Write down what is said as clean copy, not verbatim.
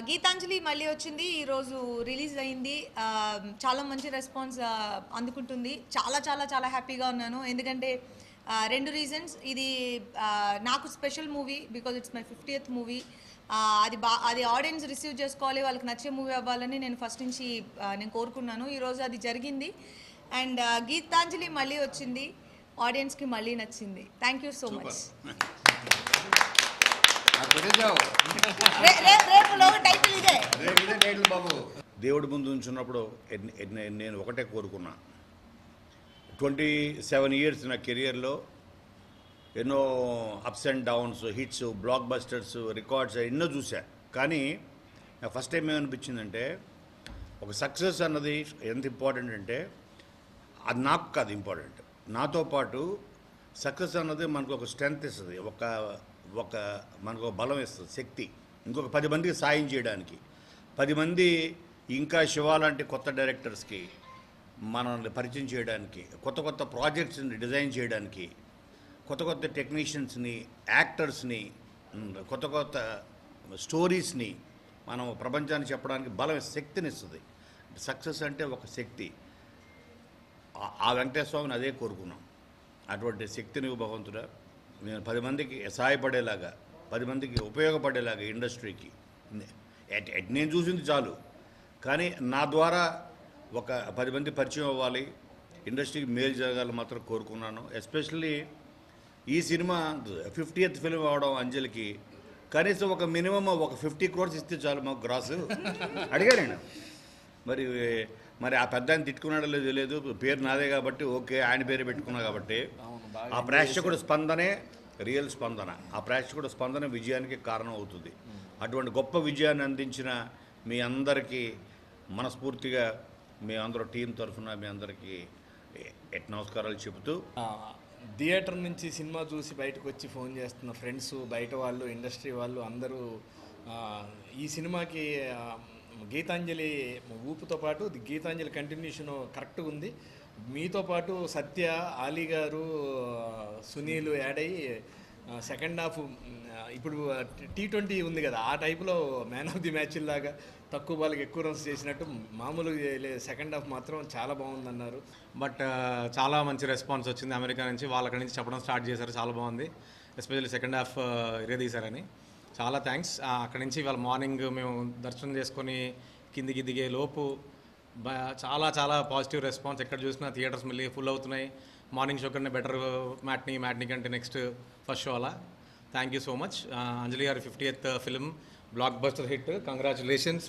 గీతాంజలి మళ్ళీ వచ్చింది, ఈరోజు రిలీజ్ అయింది. చాలా మంచి రెస్పాన్స్ అందుకుంటుంది. చాలా చాలా చాలా హ్యాపీగా ఉన్నాను. ఎందుకంటే రెండు రీజన్స్. ఇది నాకు special movie because it's my 50th movie. అది ఆడియన్స్ రిసీవ్ చేసుకోవాలి, వాళ్ళకి నచ్చే మూవీ అవ్వాలని నేను ఫస్ట్ నుంచి నేను కోరుకున్నాను. ఈరోజు అది జరిగింది. అండ్ గీతాంజలి మళ్ళీ వచ్చింది, ఆడియన్స్కి మళ్ళీ నచ్చింది. Thank you so much. దేవుడి ముందు ఉంచున్నప్పుడు నేను ఒకటే కోరుకున్నా. 27 years నా కెరియర్లో ఎన్నో ups and downs, hits, black busters, records ఎన్నో చూసా. కానీ నాకు ఫస్ట్ టైం ఏమనిపించిందంటే ఒక సక్సెస్ అన్నది ఎంత ఇంపార్టెంట్ అంటే అది నాకు కాదు ఇంపార్టెంట్, నాతో పాటు సక్సెస్ అన్నది మనకు ఒక స్ట్రెంగ్త్ ఇస్తుంది, మనకు బలం ఇస్తుంది, శక్తి. ఇంకొక 10 మందికి సాయం చేయడానికి, 10 మంది ఇంకా శివ లాంటి కొత్త డైరెక్టర్స్కి మనల్ని పరిచయం చేయడానికి, కొత్త కొత్త ప్రాజెక్ట్స్ని డిజైన్ చేయడానికి, కొత్త కొత్త టెక్నీషియన్స్ని, యాక్టర్స్ని, కొత్త కొత్త స్టోరీస్ని మనం ప్రపంచానికి చెప్పడానికి బలం, శక్తిని ఇస్తుంది. సక్సెస్ అంటే ఒక శక్తి. ఆ వెంకటేశ్వర స్వామిని అదే కోరుకున్నాం. అటువంటి శక్తిని భగవంతుడా నేను 10 మందికి సహాయపడేలాగా, 10 మందికి ఉపయోగపడేలాగా ఇండస్ట్రీకి నేను చూసింది చాలు, కానీ నా ద్వారా ఒక 10 మంది పరిచయం అవ్వాలి, ఇండస్ట్రీకి మేలు జరగాలని మాత్రం కోరుకున్నాను. ఎస్పెషల్లీ ఈ సినిమా 50th ఫిల్మ్ అవడం అంజలికి కనీసం ఒక మినిమం ఒక 50 crores ఇస్తే చాలు మాకు గ్రాస్ అడిగాను నేను. మరి ఆ పెద్ద ఆయన తిట్టుకున్నాడో లేదో తెలియదు, పేరు నాదే కాబట్టి ఓకే, ఆయన పేరు పెట్టుకున్నా కాబట్టి ఆ ప్రేక్షకుడు స్పందనే రియల్ స్పందన. ఆ ప్రేక్షకుడు స్పందన విజయానికి కారణం అవుతుంది. అటువంటి గొప్ప విజయాన్ని అందించిన మీ అందరికీ మనస్ఫూర్తిగా మీ అందరూ టీం తరఫున మీ అందరికీ నమస్కారాలు చెబుతూ, థియేటర్ నుంచి సినిమా చూసి బయటకు వచ్చి ఫోన్ చేస్తున్న ఫ్రెండ్స్, బయట వాళ్ళు, ఇండస్ట్రీ వాళ్ళు అందరూ ఈ సినిమాకి గీతాంజలి ఊపుతో పాటు గీతాంజలి కంటిన్యూషన్ కరెక్ట్గా ఉంది. మీతో పాటు సత్య, ఆలీ గారు, సునీల్ యాడ్ అయ్యి సెకండ్ హాఫ్ ఇప్పుడు T20 ఉంది కదా, ఆ టైప్లో మ్యాన్ ఆఫ్ ది మ్యాచ్ లాగా తక్కువ బాల్కి ఎక్కువ రన్స్ చేసినట్టు మామూలుగా సెకండ్ హాఫ్ మాత్రం చాలా బాగుందన్నారు. బట్ చాలా మంచి రెస్పాన్స్ వచ్చింది అమెరికా నుంచి. వాళ్ళు అక్కడి నుంచి చెప్పడం స్టార్ట్ చేశారు, చాలా బాగుంది, ఎస్పెషల్లీ సెకండ్ హాఫ్ తీశారని. చాలా థ్యాంక్స్. అక్కడి నుంచి ఇవాళ మార్నింగ్ మేము దర్శనం చేసుకొని కిందికి దిగే లోపు చాలా చాలా పాజిటివ్ రెస్పాన్స్. ఎక్కడ చూసినా థియేటర్స్ మళ్ళీ ఫుల్ అవుతున్నాయి. మార్నింగ్ షో కన్నా బెటర్ మ్యాట్నీ కంటే నెక్స్ట్ ఫస్ట్ షో అలా. Thank you so much. Anjali గారి 50th film blockbuster hit. Congratulations.